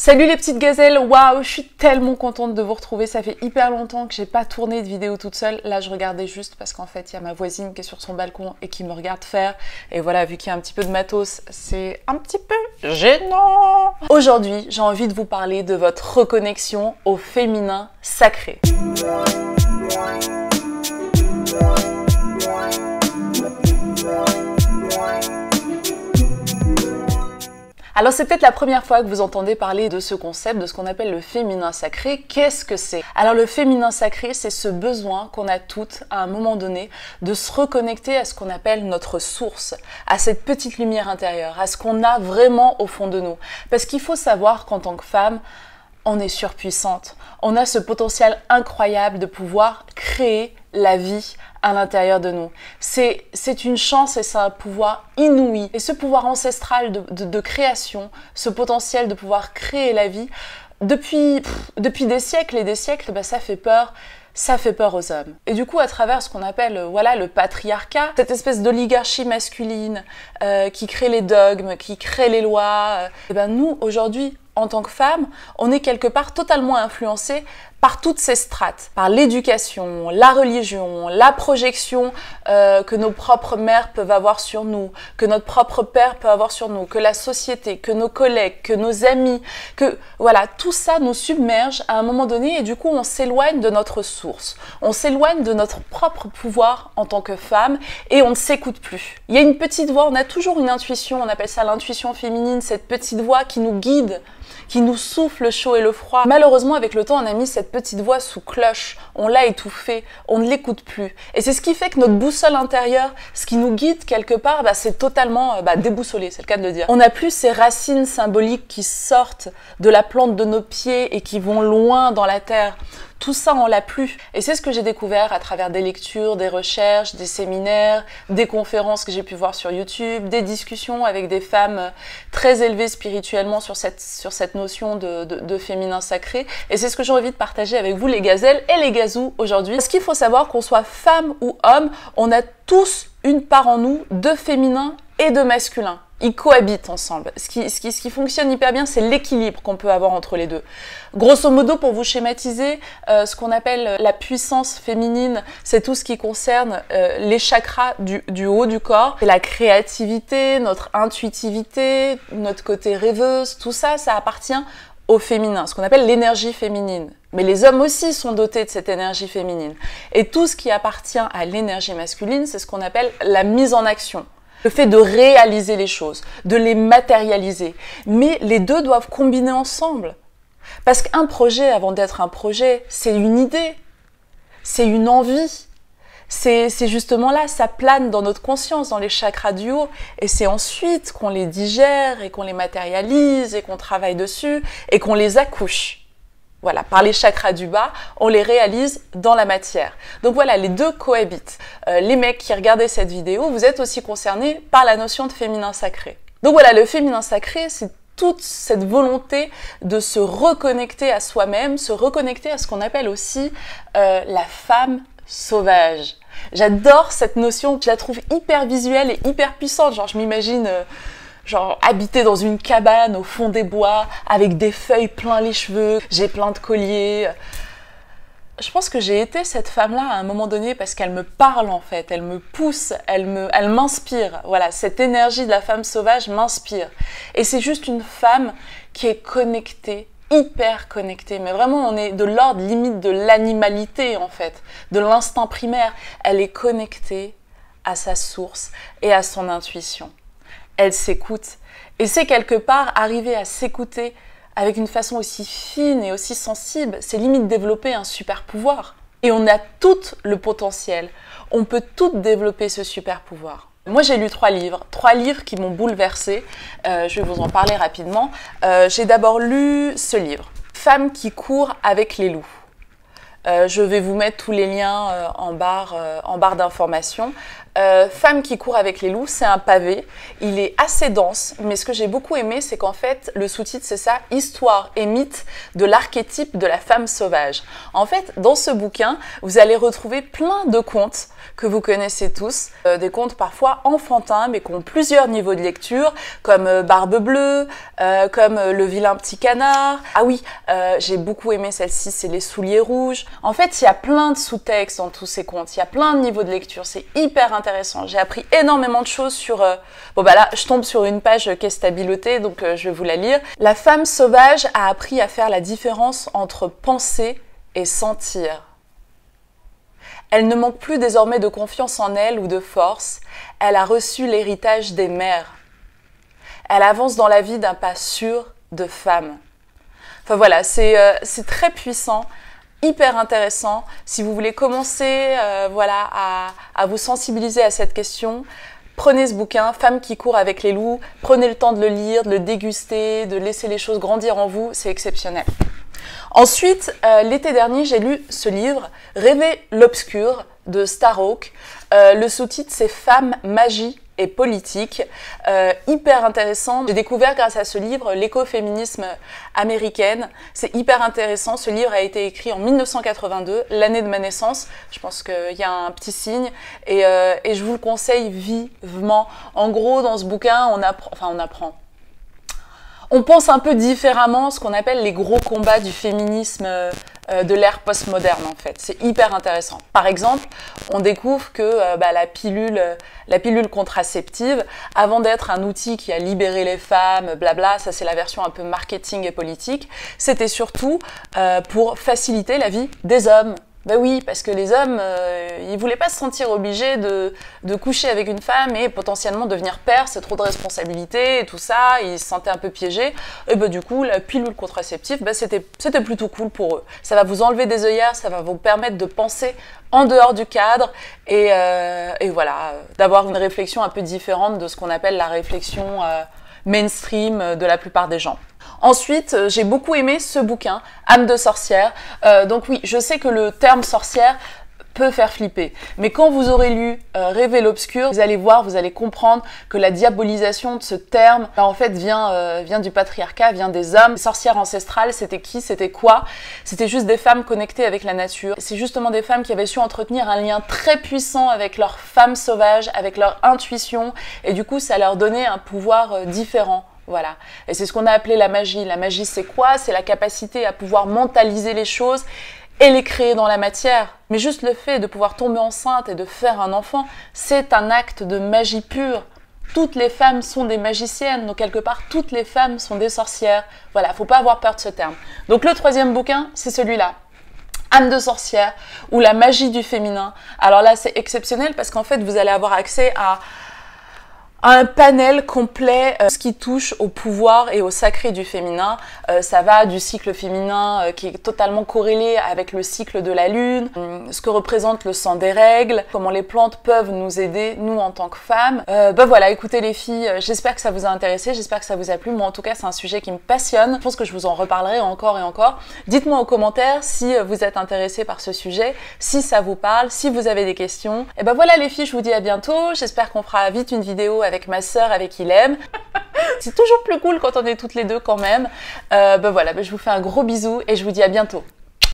Salut les petites gazelles, waouh, je suis tellement contente de vous retrouver, ça fait hyper longtemps que j'ai pas tourné de vidéo toute seule. Là je regardais juste parce qu'en fait il y a ma voisine qui est sur son balcon et qui me regarde faire. Et voilà, vu qu'il y a un petit peu de matos, c'est un petit peu gênant. Aujourd'hui, j'ai envie de vous parler de votre reconnexion au féminin sacré. Alors c'est peut-être la première fois que vous entendez parler de ce concept, de ce qu'on appelle le féminin sacré. Qu'est-ce que c'est? Alors le féminin sacré, c'est ce besoin qu'on a toutes à un moment donné de se reconnecter à ce qu'on appelle notre source, à cette petite lumière intérieure, à ce qu'on a vraiment au fond de nous. Parce qu'il faut savoir qu'en tant que femme, on est surpuissante. On a ce potentiel incroyable de pouvoir créer la vie à l'intérieur de nous. C'est une chance et c'est un pouvoir inouï. Et ce pouvoir ancestral de création, ce potentiel de pouvoir créer la vie, depuis des siècles et des siècles, ça fait peur. Ça fait peur aux hommes. Et du coup, à travers ce qu'on appelle le patriarcat, cette espèce d'oligarchie masculine qui crée les dogmes, qui crée les lois, nous, aujourd'hui, en tant que femmes, on est quelque part totalement influencés par toutes ces strates, par l'éducation, la religion, la projection que nos propres mères peuvent avoir sur nous, que notre propre père peut avoir sur nous, que la société, que nos collègues, que nos amis, que voilà, tout ça nous submerge à un moment donné et du coup on s'éloigne de notre source, on s'éloigne de notre propre pouvoir en tant que femme et on ne s'écoute plus. Il y a une petite voix, on a toujours une intuition, on appelle ça l'intuition féminine, cette petite voix qui nous guide, qui nous souffle le chaud et le froid. Malheureusement, avec le temps, on a mis cette petite voix sous cloche, on l'a étouffée, on ne l'écoute plus. Et c'est ce qui fait que notre boussole intérieure, ce qui nous guide quelque part, c'est totalement déboussolé, c'est le cas de le dire. On n'a plus ces racines symboliques qui sortent de la plante de nos pieds et qui vont loin dans la terre. Tout ça, on l'a plus. Et c'est ce que j'ai découvert à travers des lectures, des recherches, des séminaires, des conférences que j'ai pu voir sur YouTube, des discussions avec des femmes très élevées spirituellement sur cette notion de féminin sacré. Et c'est ce que j'ai envie de partager avec vous, les gazelles et les gazous, aujourd'hui. Parce qu'il faut savoir qu'on soit femme ou homme, on a tous une part en nous de féminin et de masculin. Ils cohabitent ensemble. Ce qui fonctionne hyper bien, c'est l'équilibre qu'on peut avoir entre les deux. Grosso modo, pour vous schématiser, ce qu'on appelle la puissance féminine, c'est tout ce qui concerne les chakras du haut du corps. C'est la créativité, notre intuitivité, notre côté rêveuse, tout ça, ça appartient au féminin, ce qu'on appelle l'énergie féminine. Mais les hommes aussi sont dotés de cette énergie féminine. Et tout ce qui appartient à l'énergie masculine, c'est ce qu'on appelle la mise en action. Le fait de réaliser les choses, de les matérialiser. Mais les deux doivent combiner ensemble. Parce qu'un projet, avant d'être un projet, c'est une idée, c'est une envie. C'est justement là, ça plane dans notre conscience, dans les chakras du haut. Et c'est ensuite qu'on les digère et qu'on les matérialise et qu'on travaille dessus et qu'on les accouche. Voilà, par les chakras du bas, on les réalise dans la matière. Donc voilà, les deux cohabitent. Les mecs qui regardaient cette vidéo, vous êtes aussi concernés par la notion de féminin sacré. Donc voilà, le féminin sacré, c'est toute cette volonté de se reconnecter à soi-même, se reconnecter à ce qu'on appelle aussi la femme sauvage. J'adore cette notion, je la trouve hyper visuelle et hyper puissante. Genre, je m'imagine... habiter dans une cabane au fond des bois, avec des feuilles plein les cheveux, j'ai plein de colliers. Je pense que j'ai été cette femme-là à un moment donné parce qu'elle me parle en fait, elle me pousse, elle m'inspire. Voilà, cette énergie de la femme sauvage m'inspire. Et c'est juste une femme qui est connectée, hyper connectée. Mais vraiment, on est de l'ordre limite de l'animalité en fait, de l'instinct primaire. Elle est connectée à sa source et à son intuition. Elle s'écoute. Et c'est quelque part arriver à s'écouter avec une façon aussi fine et aussi sensible, c'est limite développer un super pouvoir. Et on a tout le potentiel. On peut toutes développer ce super pouvoir. Moi, j'ai lu 3 livres qui m'ont bouleversée. Je vais vous en parler rapidement. J'ai d'abord lu ce livre, Femmes qui courent avec les loups. Je vais vous mettre tous les liens en barre d'informations. Femme qui court avec les loups, c'est un pavé. Il est assez dense, mais ce que j'ai beaucoup aimé, c'est qu'en fait, le sous-titre, c'est ça, Histoire et mythe de l'archétype de la femme sauvage. En fait, dans ce bouquin, vous allez retrouver plein de contes que vous connaissez tous, des contes parfois enfantins, mais qui ont plusieurs niveaux de lecture, comme Barbe Bleue, comme Le vilain petit canard. Ah oui, j'ai beaucoup aimé celle-ci, c'est Les souliers rouges. En fait, il y a plein de sous-textes dans tous ces contes, il y a plein de niveaux de lecture, c'est hyper intéressant. J'ai appris énormément de choses sur... Bon bah là, je tombe sur une page qui est stabilotée, donc je vais vous la lire. La femme sauvage a appris à faire la différence entre penser et sentir. Elle ne manque plus désormais de confiance en elle ou de force. Elle a reçu l'héritage des mères. Elle avance dans la vie d'un pas sûr de femme. Enfin voilà, c'est très puissant, hyper intéressant. Si vous voulez commencer voilà, à vous sensibiliser à cette question, prenez ce bouquin, Femme qui court avec les loups. Prenez le temps de le lire, de le déguster, de laisser les choses grandir en vous. C'est exceptionnel. Ensuite, l'été dernier, j'ai lu ce livre, Rêver l'obscur, de Starhawk. Le sous-titre, c'est Femmes, magie et politique. Hyper intéressant. J'ai découvert grâce à ce livre l'écoféminisme américaine. C'est hyper intéressant. Ce livre a été écrit en 1982, l'année de ma naissance. Je pense qu'il y a un petit signe. Et je vous le conseille vivement. En gros, dans ce bouquin, on apprend. On pense un peu différemment ce qu'on appelle les gros combats du féminisme de l'ère postmoderne en fait. C'est hyper intéressant. Par exemple, on découvre que la pilule contraceptive, avant d'être un outil qui a libéré les femmes, blabla, ça c'est la version un peu marketing et politique, c'était surtout pour faciliter la vie des hommes. Ben oui, parce que les hommes, ils voulaient pas se sentir obligés de coucher avec une femme et potentiellement devenir père, c'est trop de responsabilités et tout ça, ils se sentaient un peu piégés. Et ben du coup, la pilule contraceptive, c'était plutôt cool pour eux. Ça va vous enlever des œillères, ça va vous permettre de penser en dehors du cadre et voilà, d'avoir une réflexion un peu différente de ce qu'on appelle la réflexion mainstream de la plupart des gens. Ensuite, j'ai beaucoup aimé ce bouquin, Âme de sorcière. Donc oui, je sais que le terme sorcière peut faire flipper. Mais quand vous aurez lu Rêver l'obscur, vous allez voir, vous allez comprendre que la diabolisation de ce terme, en fait, vient du patriarcat, vient des hommes. Les sorcières ancestrales, c'était qui? C'était quoi? C'était juste des femmes connectées avec la nature. C'est justement des femmes qui avaient su entretenir un lien très puissant avec leur femme sauvage, avec leur intuition. Et du coup, ça leur donnait un pouvoir différent. Voilà. Et c'est ce qu'on a appelé la magie. La magie, c'est quoi? C'est la capacité à pouvoir mentaliser les choses et les créer dans la matière. Mais juste le fait de pouvoir tomber enceinte et de faire un enfant, c'est un acte de magie pure. Toutes les femmes sont des magiciennes, donc quelque part, toutes les femmes sont des sorcières. Voilà, faut pas avoir peur de ce terme. Donc le troisième bouquin, c'est celui-là. Âme de sorcière, ou la magie du féminin. Alors là, c'est exceptionnel parce qu'en fait, vous allez avoir accès à un panel complet, ce qui touche au pouvoir et au sacré du féminin. Ça va du cycle féminin qui est totalement corrélé avec le cycle de la lune, ce que représente le sang des règles, comment les plantes peuvent nous aider, nous en tant que femmes. Voilà, écoutez les filles, j'espère que ça vous a intéressé, j'espère que ça vous a plu. Moi en tout cas, c'est un sujet qui me passionne. Je pense que je vous en reparlerai encore et encore. Dites-moi en commentaire si vous êtes intéressés par ce sujet, si ça vous parle, si vous avez des questions. Et voilà les filles, je vous dis à bientôt. J'espère qu'on fera vite une vidéo avec ma sœur avec Ilem. C'est toujours plus cool quand on est toutes les deux quand même. Voilà, je vous fais un gros bisou et je vous dis à bientôt.